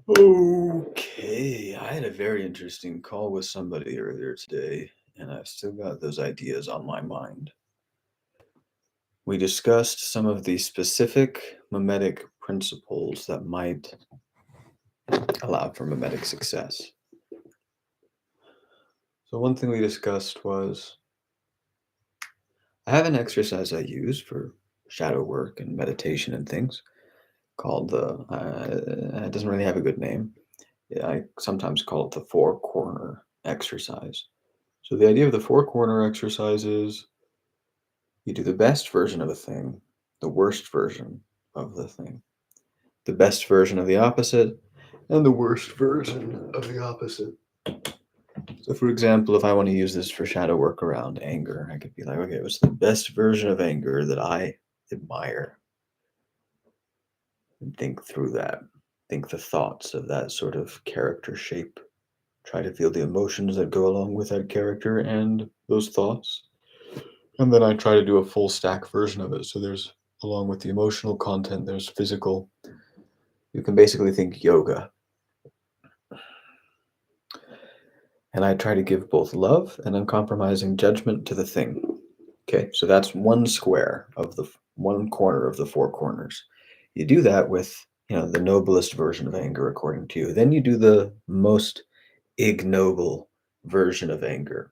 Okay, I had a very interesting call with somebody earlier today, and I've still got those ideas on my mind. We discussed some of the specific mimetic principles that might allow for mimetic success. So, one thing we discussed was I have an exercise I use for shadow work and meditation and things called it doesn't really have a good name. Yeah, I sometimes call it the four corner exercise. So the idea of the four corner exercise is you do the best version of a thing, the worst version of the thing, the best version of the opposite, and the worst version of the opposite. So, for example, if I want to use this for shadow work around anger, I could be like, okay, what's the best version of anger that I admire? And think through that. Think the thoughts of that sort of character shape. Try to feel the emotions that go along with that character and those thoughts. And then I try to do a full stack version of it. So there's, along with the emotional content, there's physical. You can basically think yoga. And I try to give both love and uncompromising judgment to the thing. Okay, so that's one square of the one corner of the four corners. You do that with, the noblest version of anger according to you. Then you do the most ignoble version of anger.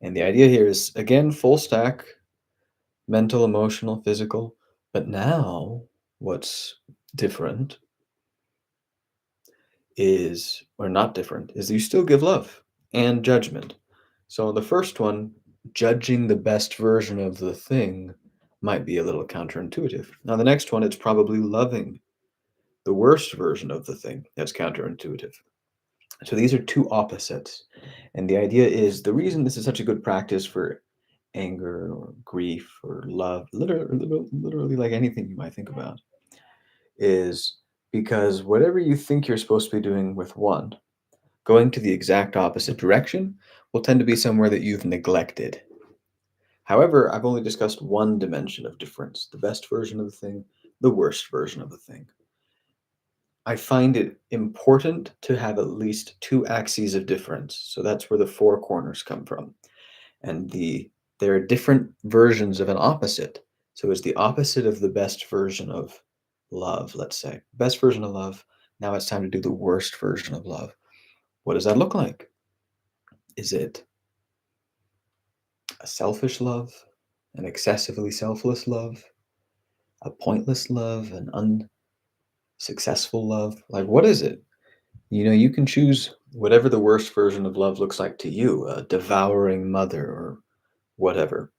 And the idea here is, again, full stack, mental, emotional, physical. But now what's different is, or not different, is you still give love and judgment. So the first one, judging the best version of the thing, might be a little counterintuitive. Now the next one, it's probably loving the worst version of the thing. That's counterintuitive. So these are two opposites. And the idea is the reason this is such a good practice for anger or grief or love, literally like anything you might think about, is because whatever you think you're supposed to be doing with one, going to the exact opposite direction will tend to be somewhere that you've neglected. However, I've only discussed one dimension of difference, the best version of the thing, the worst version of the thing. I find it important to have at least two axes of difference. So that's where the four corners come from. And there are different versions of an opposite. So it's the opposite of the best version of love, let's say. Best version of love. Now it's time to do the worst version of love. What does that look like? Is it a selfish love, an excessively selfless love, a pointless love, an unsuccessful love? Like, what is it? You can choose whatever the worst version of love looks like to you, a devouring mother or whatever.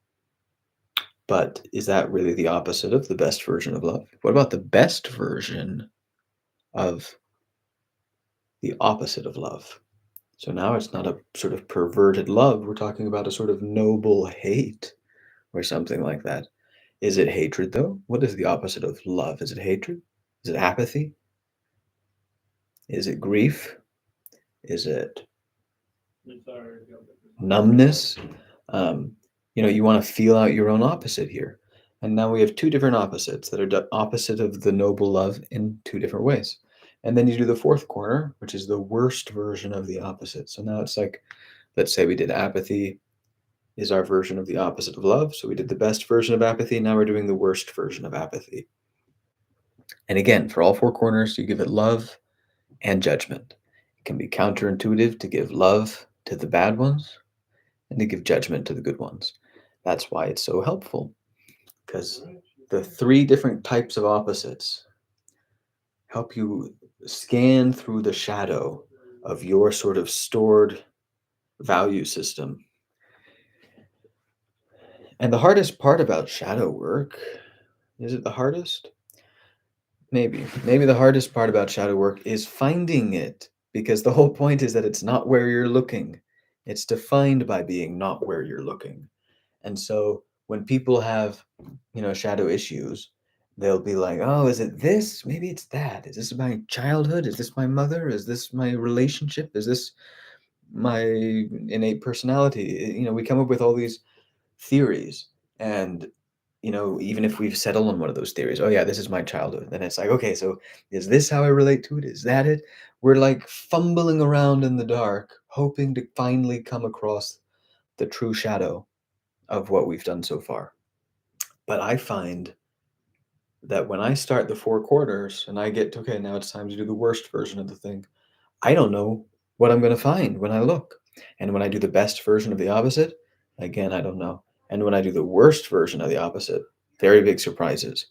But is that really the opposite of the best version of love? What about the best version of the opposite of love? So now it's not a sort of perverted love. We're talking about a sort of noble hate or something like that. Is it hatred, though? What is the opposite of love? Is it hatred? Is it apathy? Is it grief? Is it numbness? You want to feel out your own opposite here. And now we have two different opposites that are opposite of the noble love in two different ways. And then you do the fourth corner, which is the worst version of the opposite. So now it's like, let's say we did apathy is our version of the opposite of love. So we did the best version of apathy. Now we're doing the worst version of apathy. And again, for all four corners, you give it love and judgment. It can be counterintuitive to give love to the bad ones and to give judgment to the good ones. That's why it's so helpful, because the three different types of opposites help you scan through the shadow of your sort of stored value system. And the hardest part about shadow work, is it the hardest? Maybe. Maybe the hardest part about shadow work is finding it, because the whole point is that it's not where you're looking. It's defined by being not where you're looking. And so when people have, shadow issues, they'll be like, oh, is it this? Maybe it's that. Is this my childhood? Is this my mother? Is this my relationship? Is this my innate personality? We come up with all these theories. And even if we've settled on one of those theories, oh yeah, this is my childhood, then it's like, okay, so is this how I relate to it? Is that it? We're like fumbling around in the dark, hoping to finally come across the true shadow of what we've done so far. But I find that when I start the four quarters and I get to, okay, now it's time to do the worst version of the thing, I don't know what I'm going to find when I look. And when I do the best version of the opposite, again, I don't know. And when I do the worst version of the opposite, very big surprises.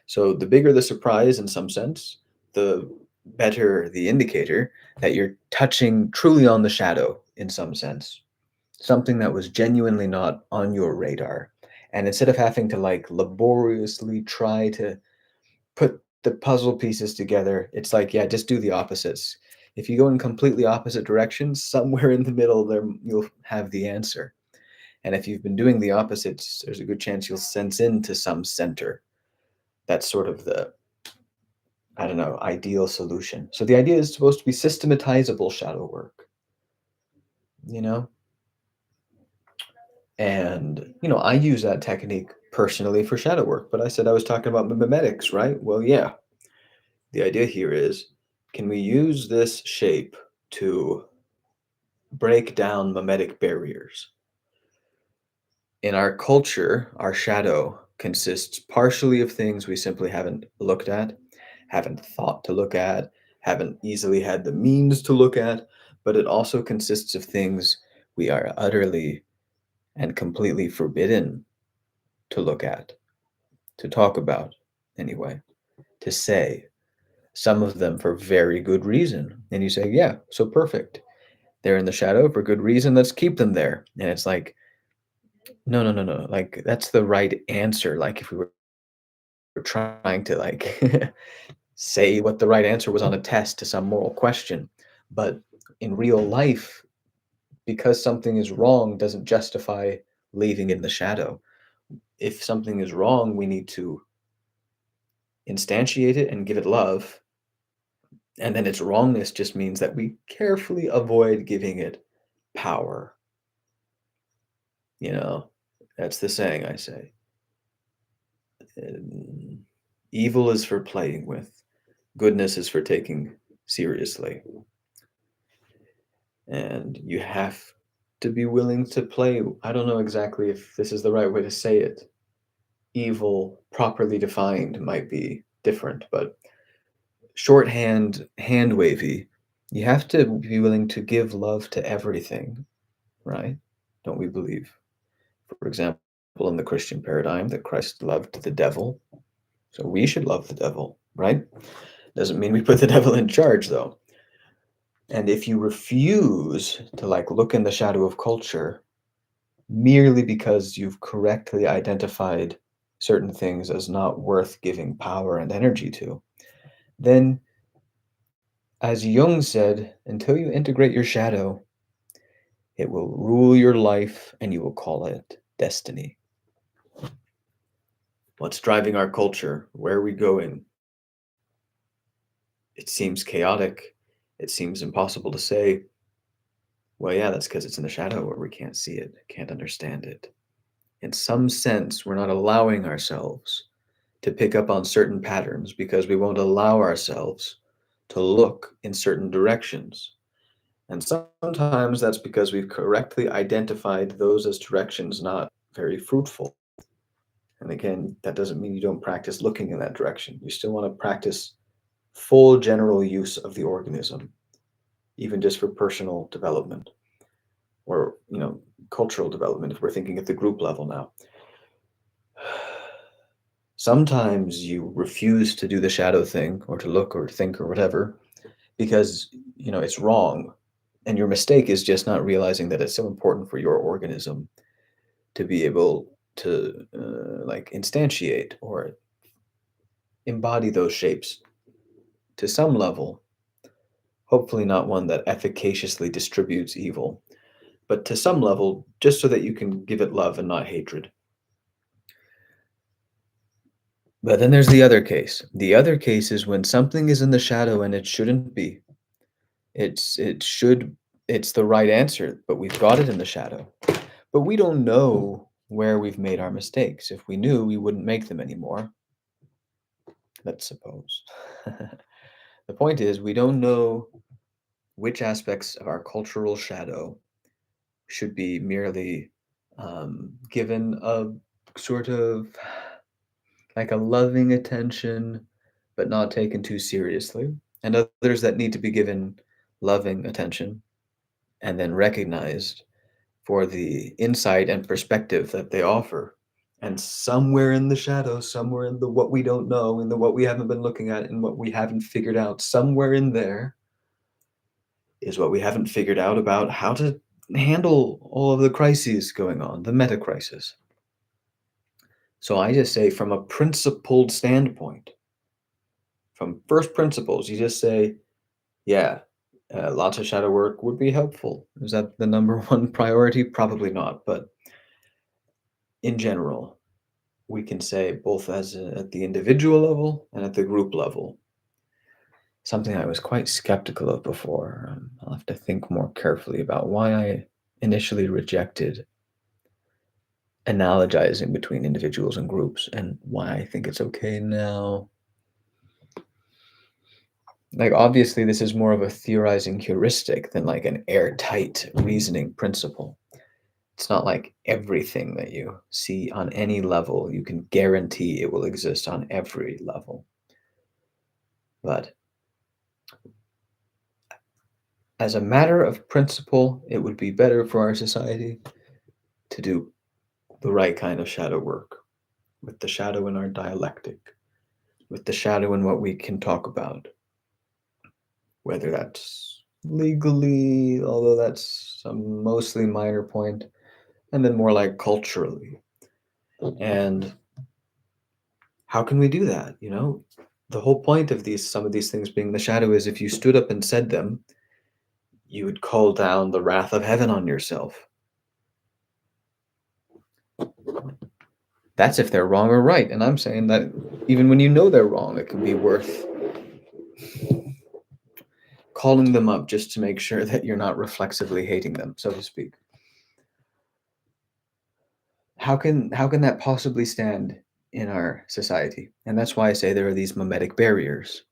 So the bigger the surprise in some sense, the better the indicator that you're touching truly on the shadow in some sense, something that was genuinely not on your radar. And instead of having to like laboriously try to put the puzzle pieces together, it's like, yeah, just do the opposites. If you go in completely opposite directions, somewhere in the middle there you'll have the answer. And if you've been doing the opposites, there's a good chance you'll sense into some center. That's sort of the, I don't know, ideal solution. So the idea is supposed to be systematizable shadow work, you know? And, I use that technique personally for shadow work, but I said I was talking about mimetics, right? Well, yeah. The idea here is, can we use this shape to break down mimetic barriers? In our culture, our shadow consists partially of things we simply haven't looked at, haven't thought to look at, haven't easily had the means to look at, but it also consists of things we are utterly and completely forbidden to look at, to talk about, anyway, to say. Some of them for very good reason. And you say, yeah, so perfect. They're in the shadow for good reason. Let's keep them there. And it's like, no, no, no, no. Like, that's the right answer. Like, if we were trying to, like, say what the right answer was on a test to some moral question. But in real life, because something is wrong doesn't justify leaving it in the shadow. If something is wrong, we need to instantiate it and give it love. And then its wrongness just means that we carefully avoid giving it power. You know, that's the saying I say. Um, Evil is for playing with, goodness is for taking seriously. And you have to be willing to play. I don't know exactly if this is the right way to say it. Evil, properly defined, might be different, but shorthand, hand wavy, you have to be willing to give love to everything, right? Don't we believe? For example, in the Christian paradigm, that Christ loved the devil. So we should love the devil, right? Doesn't mean we put the devil in charge, though. And if you refuse to like look in the shadow of culture merely because you've correctly identified certain things as not worth giving power and energy to, then, as Jung said, until you integrate your shadow, it will rule your life and you will call it destiny. What's driving our culture? Where are we going? It seems chaotic. It seems impossible to say. Well, yeah, that's because it's in the shadow where we can't see it, can't understand it. In some sense, we're not allowing ourselves to pick up on certain patterns because we won't allow ourselves to look in certain directions. And sometimes that's because we've correctly identified those as directions not very fruitful. And again, that doesn't mean you don't practice looking in that direction. You still want to practice full general use of the organism, even just for personal development or, cultural development, if we're thinking at the group level now. Sometimes you refuse to do the shadow thing or to look or think or whatever because, it's wrong. And your mistake is just not realizing that it's so important for your organism to be able to like instantiate or embody those shapes to some level. Hopefully not one that efficaciously distributes evil, but to some level, just so that you can give it love and not hatred. But then there's the other case. The other case is when something is in the shadow and it shouldn't be. It should it's the right answer, but we've got it in the shadow. But we don't know where we've made our mistakes. If we knew, we wouldn't make them anymore, let's suppose. The point is, we don't know which aspects of our cultural shadow should be merely given a sort of like a loving attention, but not taken too seriously, and others that need to be given loving attention and then recognized for the insight and perspective that they offer. And somewhere in the shadows, somewhere in the what we don't know, in the what we haven't been looking at, and what we haven't figured out, somewhere in there is what we haven't figured out about how to handle all of the crises going on, the meta crisis. So I just say, from a principled standpoint, from first principles, you just say, yeah, lots of shadow work would be helpful. Is that the number one priority? Probably not. But in general, we can say both at the individual level and at the group level. Something I was quite skeptical of before. I'll have to think more carefully about why I initially rejected analogizing between individuals and groups and why I think it's okay now. Like, obviously, this is more of a theorizing heuristic than like an airtight reasoning principle. It's not like everything that you see on any level, you can guarantee it will exist on every level. But as a matter of principle, it would be better for our society to do the right kind of shadow work, with the shadow in our dialectic, with the shadow in what we can talk about, whether that's legally, although that's a mostly minor point, and then more like culturally. And how can we do that? The whole point of some of these things being the shadow is if you stood up and said them, you would call down the wrath of heaven on yourself. That's if they're wrong or right. And I'm saying that even when you know they're wrong, it can be worth calling them up just to make sure that you're not reflexively hating them, so to speak. How can that possibly stand in our society? And that's why I say there are these mimetic barriers.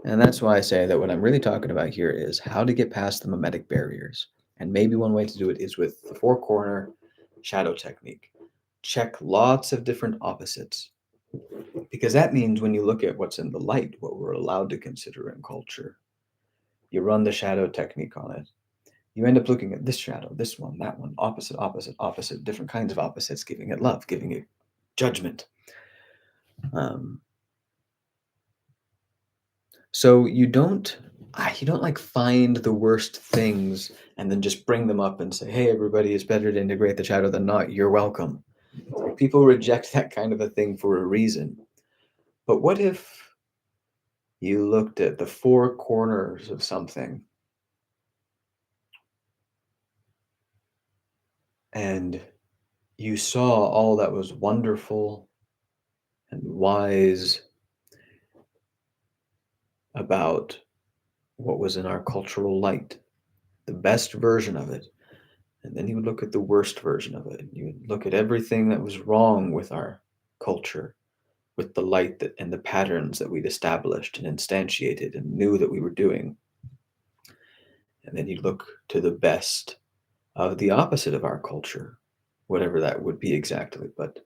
And that's why I say that what I'm really talking about here is how to get past the mimetic barriers. And maybe one way to do it is with the four corner shadow technique. Check lots of different opposites. Because that means when you look at what's in the light, what we're allowed to consider in culture, you run the shadow technique on it. You end up looking at this shadow, this one, that one, opposite, opposite, opposite, different kinds of opposites, giving it love, giving it judgment. Um, so you don't like find the worst things and then just bring them up and say, hey, everybody, it's better to integrate the shadow than not. You're welcome. People reject that kind of a thing for a reason. But what if you looked at the four corners of something and you saw all that was wonderful and wise about what was in our cultural light, the best version of it. And then you would look at the worst version of it. You would look at everything that was wrong with our culture, with the light and the patterns that we'd established and instantiated and knew that we were doing. And then you look to the best of the opposite of our culture, whatever that would be exactly. But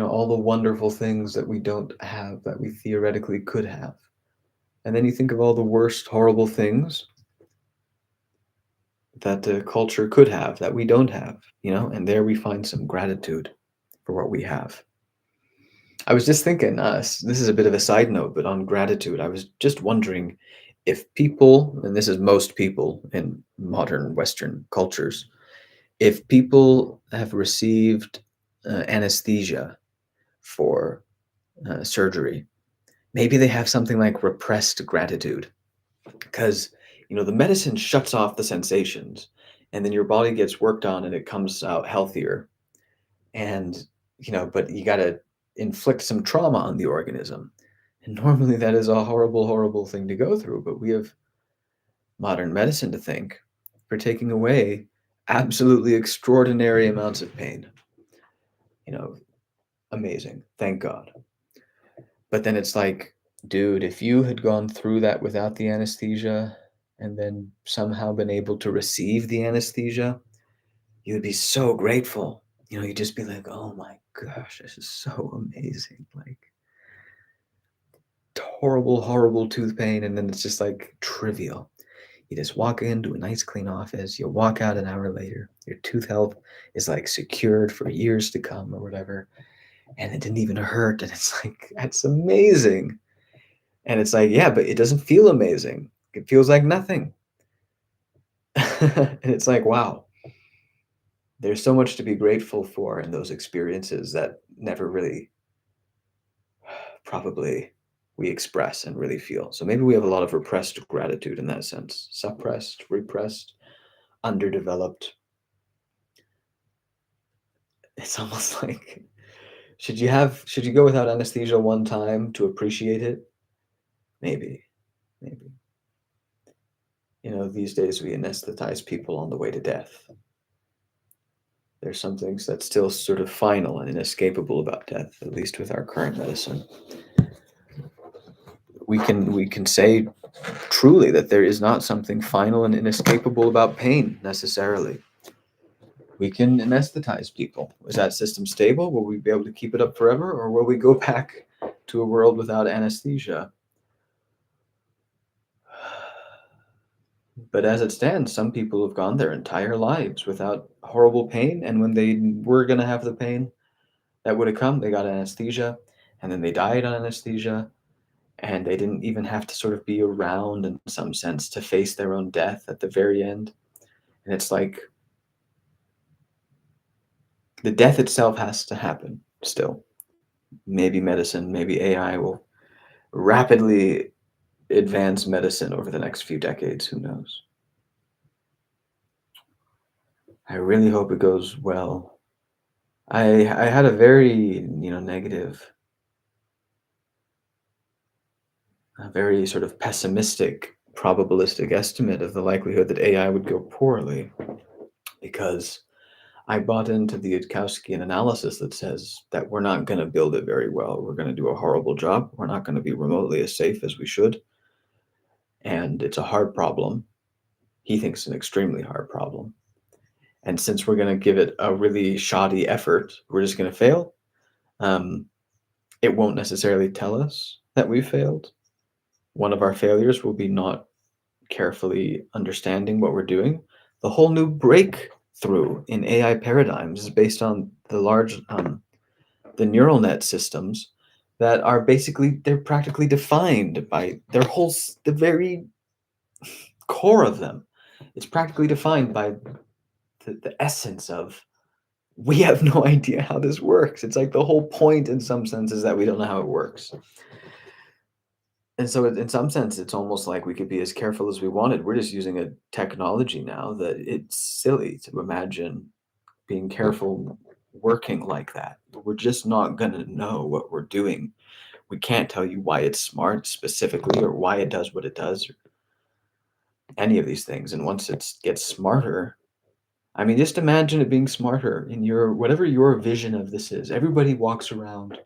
all the wonderful things that we don't have that we theoretically could have. And then you think of all the worst, horrible things that the culture could have that we don't have, and there we find some gratitude for what we have. I was just thinking, this is a bit of a side note, but on gratitude, I was just wondering if people, and this is most people in modern Western cultures, if people have received anesthesia for surgery, maybe they have something like repressed gratitude, because the medicine shuts off the sensations, and then your body gets worked on and it comes out healthier. And but you got to inflict some trauma on the organism, and normally that is a horrible, horrible thing to go through. But we have modern medicine to thank for taking away absolutely extraordinary amounts of pain. You know, amazing. Thank God. But then it's like, dude, if you had gone through that without the anesthesia and then somehow been able to receive the anesthesia, you would be so grateful. You'd just be like, oh my gosh, this is so amazing. Like, horrible, horrible tooth pain. And then it's just like trivial. You just walk into a nice, clean office. You walk out an hour later. Your tooth health is like secured for years to come or whatever. And it didn't even hurt. And it's like, that's amazing. And it's like, yeah, but it doesn't feel amazing. It feels like nothing. And it's like, wow, there's so much to be grateful for in those experiences that never really probably we express and really feel. So maybe we have a lot of repressed gratitude in that sense, suppressed, repressed, underdeveloped. It's almost like should you go without anesthesia one time to appreciate it? Maybe, maybe. These days we anesthetize people on the way to death. There's some things that's still sort of final and inescapable about death, at least with our current medicine. We can say truly that there is not something final and inescapable about pain necessarily. We can anesthetize people. Is that system stable? Will we be able to keep it up forever, or will we go back to a world without anesthesia? But as it stands, some people have gone their entire lives without horrible pain, and when they were going to have the pain that would have come, they got anesthesia, and then they died on anesthesia, and they didn't even have to sort of be around in some sense to face their own death at the very end. And it's like the death itself has to happen still. Maybe medicine, maybe AI will rapidly advance medicine over the next few decades. Who knows? I really hope it goes well. I had a very, negative, a very sort of pessimistic, probabilistic estimate of the likelihood that AI would go poorly because I bought into the Yudkowsky analysis that says that we're not going to build it very well. We're going to do a horrible job. We're not going to be remotely as safe as we should. And it's a hard problem. He thinks an extremely hard problem. And since we're going to give it a really shoddy effort, we're just going to fail. Um, it won't necessarily tell us that we failed. One of our failures will be not carefully understanding what we're doing. The whole new breakthrough in AI paradigms is based on the neural net systems that are they're practically defined by the very core of them. It's practically defined by the essence of we have no idea how this works. It's like the whole point in some sense is that we don't know how it works. And so in some sense, it's almost like we could be as careful as we wanted. We're just using a technology now that it's silly to imagine being careful working like that. We're just not going to know what we're doing. We can't tell you why it's smart specifically or why it does what it does or any of these things. And once it gets smarter, I mean, just imagine it being smarter in whatever your vision of this is. Everybody walks around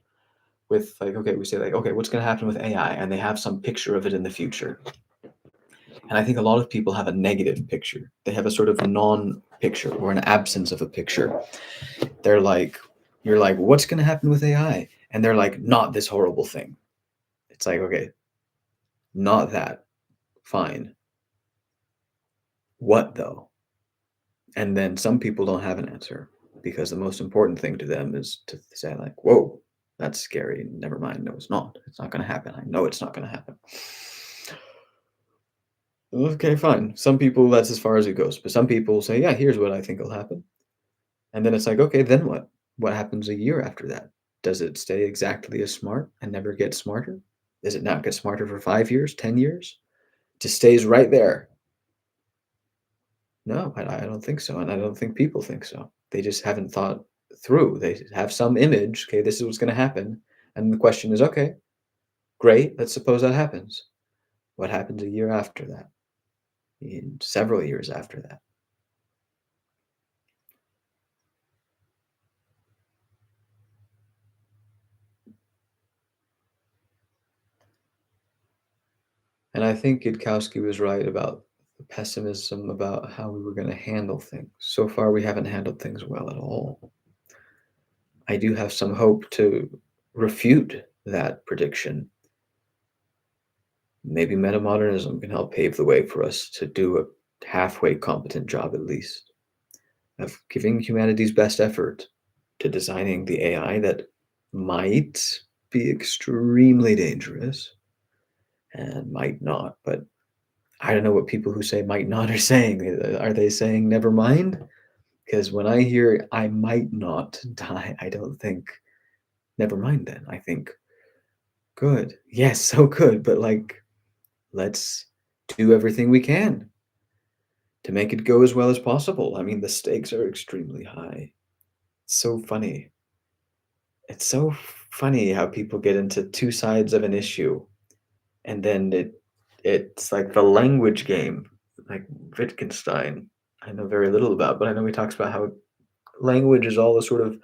with like, okay, we say like, okay, what's going to happen with AI? And they have some picture of it in the future. And I think a lot of people have a negative picture. They have a sort of non-picture or an absence of a picture. They're like, you're like, what's going to happen with AI? And they're like, not this horrible thing. It's like, okay, not that. Fine. What though? And then some people don't have an answer because the most important thing to them is to say like, whoa, that's scary. Never mind. No, it's not. It's not going to happen. I know it's not going to happen. Okay, fine. Some people, that's as far as it goes. But some people say, yeah, here's what I think will happen. And then it's like, okay, then what? What happens a year after that? Does it stay exactly as smart and never get smarter? Does it not get smarter for 5 years, 10 years? It just stays right there. No, I don't think so. And I don't think people think so. They just haven't thought through. They have some image. Okay, this is what's going to happen. And the question is, okay, great. Let's suppose that happens. What happens a year after that? In several years after that? And I think Gutkowski was right about the pessimism about how we were going to handle things. So far, we haven't handled things well at all. I do have some hope to refute that prediction. Maybe metamodernism can help pave the way for us to do a halfway competent job, at least, of giving humanity's best effort to designing the AI that might be extremely dangerous and might not. But I don't know what people who say might not are saying. Are they saying never mind? Because when I hear I might not die, I don't think never mind then. I think good. Yes, so good. But like, let's do everything we can to make it go as well as possible. I mean, the stakes are extremely high. It's so funny. It's so funny how people get into two sides of an issue and then it's like the language game, like Wittgenstein. I know very little about, but I know he talks about how language is all a sort of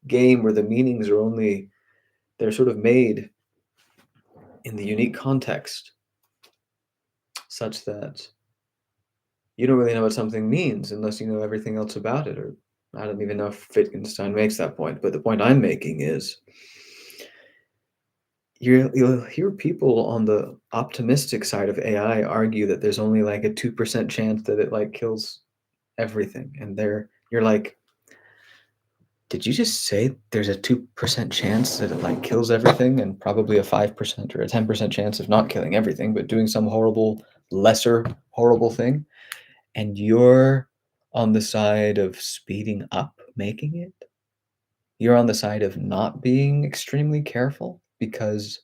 game where the meanings are only they're sort of made in the unique context such that you don't really know what something means unless you know everything else about it. Or I don't even know if Wittgenstein makes that point, but the point I'm making is you'll hear people on the optimistic side of AI argue that there's only like a 2% chance that it like kills everything. And you're like, did you just say there's a 2% chance that it like kills everything and probably a 5% or a 10% chance of not killing everything, but doing some horrible, lesser horrible thing? And you're on the side of speeding up making it? You're on the side of not being extremely careful because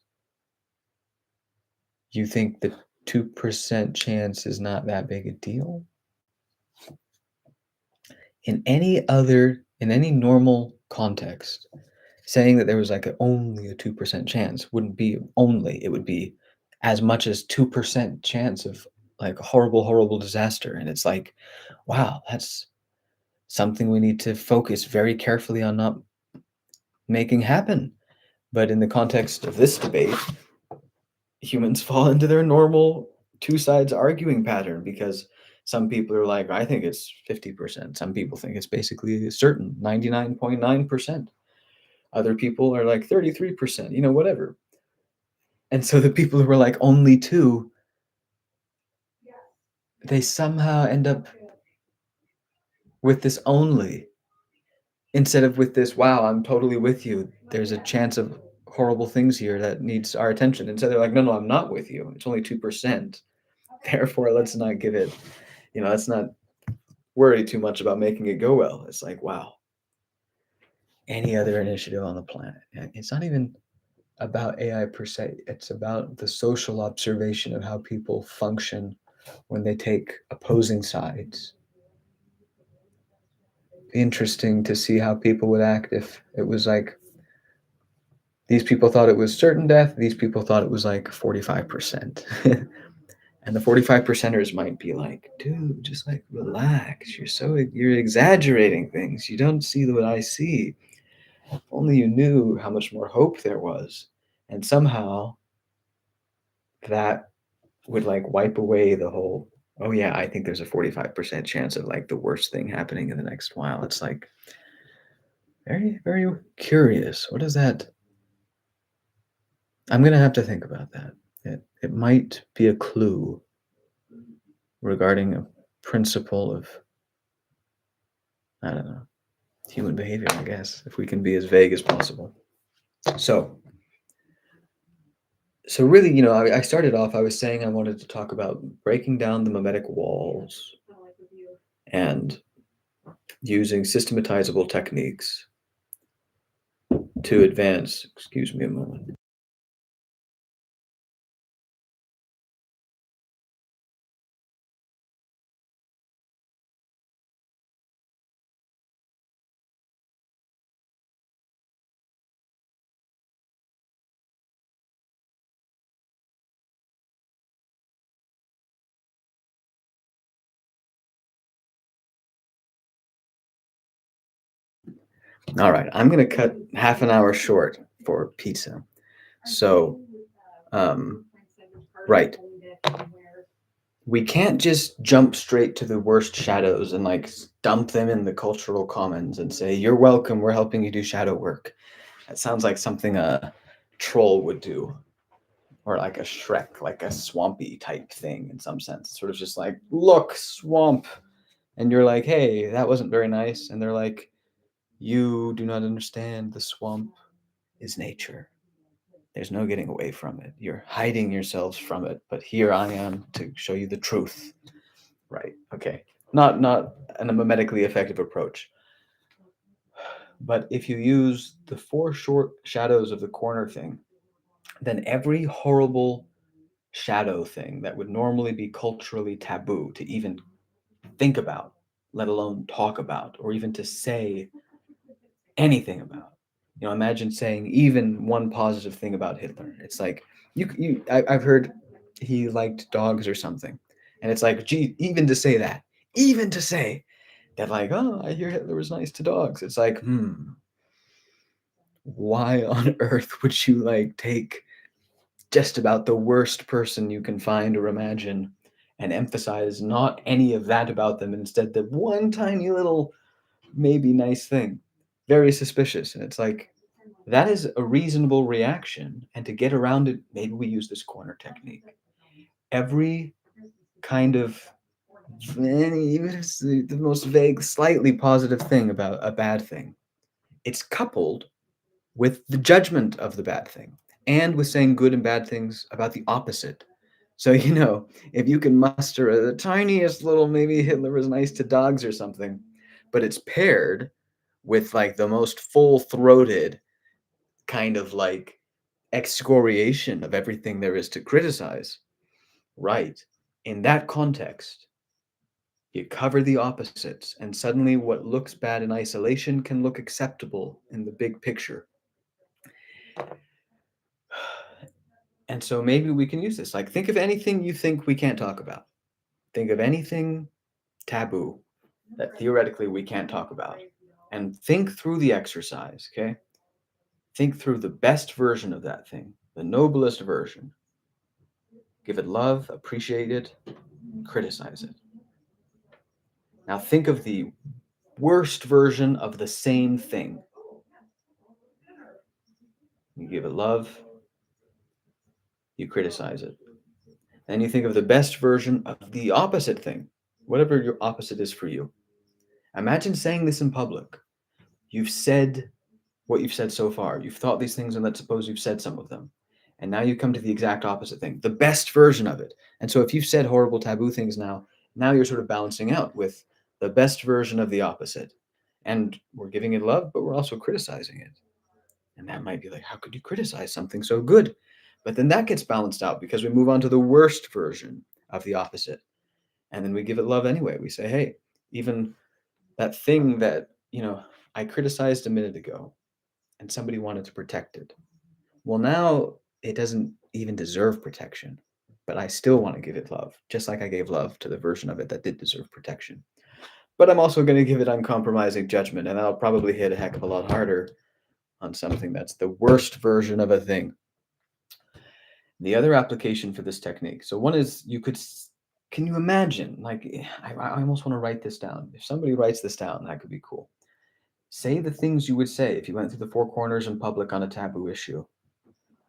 you think the 2% chance is not that big a deal? In any normal context, saying that there was like only a 2% chance wouldn't be only, it would be as much as 2% chance of like horrible, horrible disaster. And it's like, wow, that's something we need to focus very carefully on not making happen. But in the context of this debate, humans fall into their normal two sides arguing pattern because some people are like, I think it's 50%. Some people think it's basically certain 99.9%. Other people are like 33%, whatever. And so the people who were like only two, they somehow end up with this only instead of with this, wow, I'm totally with you. There's a chance of horrible things here that needs our attention. And so they're like, no, I'm not with you. It's only 2%. Therefore, let's not give it, let's not worry too much about making it go well. It's like, wow, any other initiative on the planet. It's not even about AI per se. It's about the social observation of how people function when they take opposing sides. Interesting to see how people would act if it was like these people thought it was certain death, these people thought it was like 45%. And the 45 percenters might be like, dude, just like relax. You're exaggerating things. You don't see what I see. If only you knew how much more hope there was. And somehow that would like wipe away the whole, oh yeah, I think there's a 45% chance of like the worst thing happening in the next while. It's like very, very curious. What is that? I'm gonna have to think about that. It might be a clue regarding a principle of, I don't know, human behavior, I guess, if we can be as vague as possible. So really, I started off, I was saying I wanted to talk about breaking down the mimetic walls and using systematizable techniques to advance. Excuse me a moment. All right, I'm going to cut half an hour short for pizza. So, right. We can't just jump straight to the worst shadows and like dump them in the cultural commons and say, "You're welcome, we're helping you do shadow work." That sounds like something a troll would do, or like a Shrek, like a swampy type thing in some sense. Sort of just like, "Look, swamp." And you're like, "Hey, that wasn't very nice." And they're like, "You do not understand. The swamp is nature. There's no getting away from it. You're hiding yourselves from it, but here I am to show you the truth." Right. Okay. Not a medically effective approach. But if you use the four short shadows of the corner thing, then every horrible shadow thing that would normally be culturally taboo to even think about, let alone talk about, or even to say anything about. Imagine saying even one positive thing about Hitler. It's like I've heard he liked dogs or something, and it's like, gee, even to say that, like, oh, I hear Hitler was nice to dogs. It's like, why on earth would you like take just about the worst person you can find or imagine and emphasize not any of that about them, and instead the one tiny little maybe nice thing? Very suspicious. And it's like, that is a reasonable reaction. And to get around it, maybe we use this corner technique. Every kind of, even if it's the most vague, slightly positive thing about a bad thing, it's coupled with the judgment of the bad thing and with saying good and bad things about the opposite. So, if you can muster the tiniest little, maybe Hitler was nice to dogs or something, but it's paired with like the most full throated kind of like excoriation of everything there is to criticize, right? In that context, you cover the opposites, and suddenly what looks bad in isolation can look acceptable in the big picture. And so maybe we can use this. Like, think of anything you think we can't talk about. Think of anything taboo that theoretically we can't talk about. And think through the exercise, okay? Think through the best version of that thing, the noblest version. Give it love, appreciate it, criticize it. Now think of the worst version of the same thing. You give it love, you criticize it. Then you think of the best version of the opposite thing, whatever your opposite is for you. Imagine saying this in public. You've said what you've said so far. You've thought these things, and let's suppose you've said some of them. And now you come to the exact opposite thing, the best version of it. And so if you've said horrible taboo things now you're sort of balancing out with the best version of the opposite. And we're giving it love, but we're also criticizing it. And that might be like, how could you criticize something so good? But then that gets balanced out because we move on to the worst version of the opposite. And then we give it love anyway. We say, hey, even that thing that, I criticized a minute ago and somebody wanted to protect it. Well, now it doesn't even deserve protection, but I still want to give it love, just like I gave love to the version of it that did deserve protection. But I'm also going to give it uncompromising judgment, and that'll probably hit a heck of a lot harder on something that's the worst version of a thing. The other application for this technique. So one is can you imagine, like, I almost want to write this down. If somebody writes this down, that could be cool. Say the things you would say if you went through the four corners in public on a taboo issue,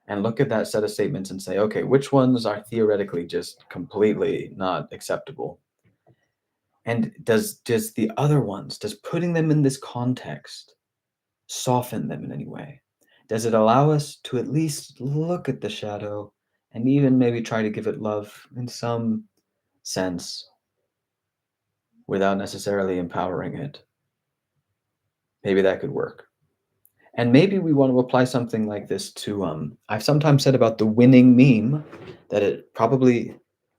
and look at that set of statements and say, okay, which ones are theoretically just completely not acceptable? And does the other ones, does putting them in this context soften them in any way? Does it allow us to at least look at the shadow and even maybe try to give it love in some sense without necessarily empowering it? Maybe that could work. And maybe we want to apply something like this to, I've sometimes said about the winning meme that it probably,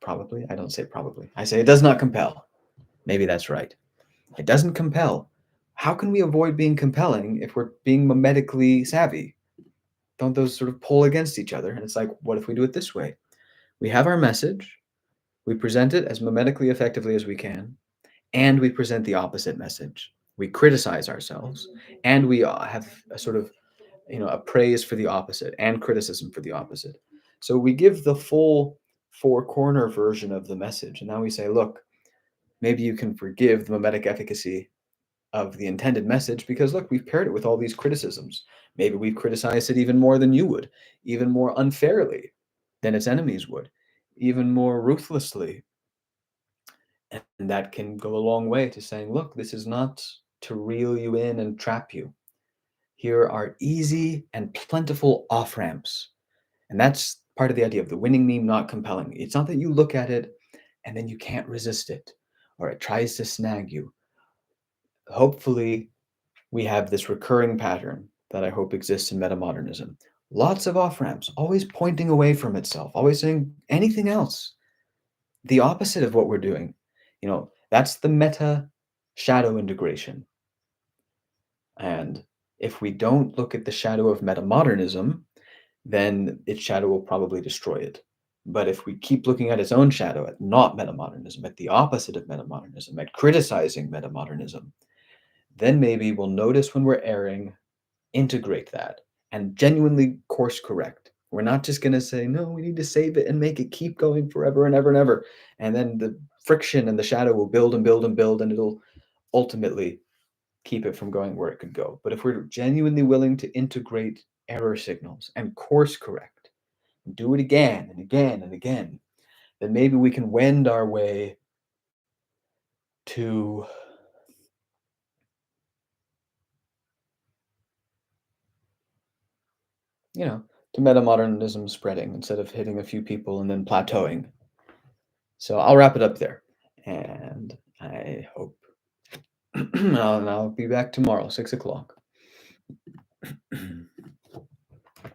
I don't say probably, I say it does not compel. Maybe that's right. It doesn't compel. How can we avoid being compelling if we're being mimetically savvy? Don't those sort of pull against each other? And it's like, what if we do it this way? We have our message, we present it as mimetically effectively as we can, and we present the opposite message. We criticize ourselves, and we have a sort of a praise for the opposite and criticism for the opposite. So we give the full four corner version of the message. And now we say, look, maybe you can forgive the mimetic efficacy of the intended message because, look, we've paired it with all these criticisms. Maybe we've criticized it even more than you would, even more unfairly than its enemies would, even more ruthlessly. And that can go a long way to saying, look, this is not to reel you in and trap you. Here are easy and plentiful off ramps. And that's part of the idea of the winning meme not compelling. It's not that you look at it and then you can't resist it or it tries to snag you. Hopefully, we have this recurring pattern that I hope exists in metamodernism. Lots of off ramps, always pointing away from itself, always saying anything else, the opposite of what we're doing. That's the meta shadow integration. And if we don't look at the shadow of metamodernism, then its shadow will probably destroy it. But if we keep looking at its own shadow, at not metamodernism, at the opposite of metamodernism, at criticizing metamodernism, then maybe we'll notice when we're erring, integrate that, and genuinely course correct. We're not just going to say, no, we need to save it and make it keep going forever and ever and ever. And then the friction and the shadow will build and build and build, and it'll ultimately keep it from going where it could go. But if we're genuinely willing to integrate error signals and course correct, and do it again and again and again, then maybe we can wend our way to you know, to metamodernism spreading instead of hitting a few people and then plateauing. So I'll wrap it up there. And I hope I'll be back tomorrow, 6 o'clock.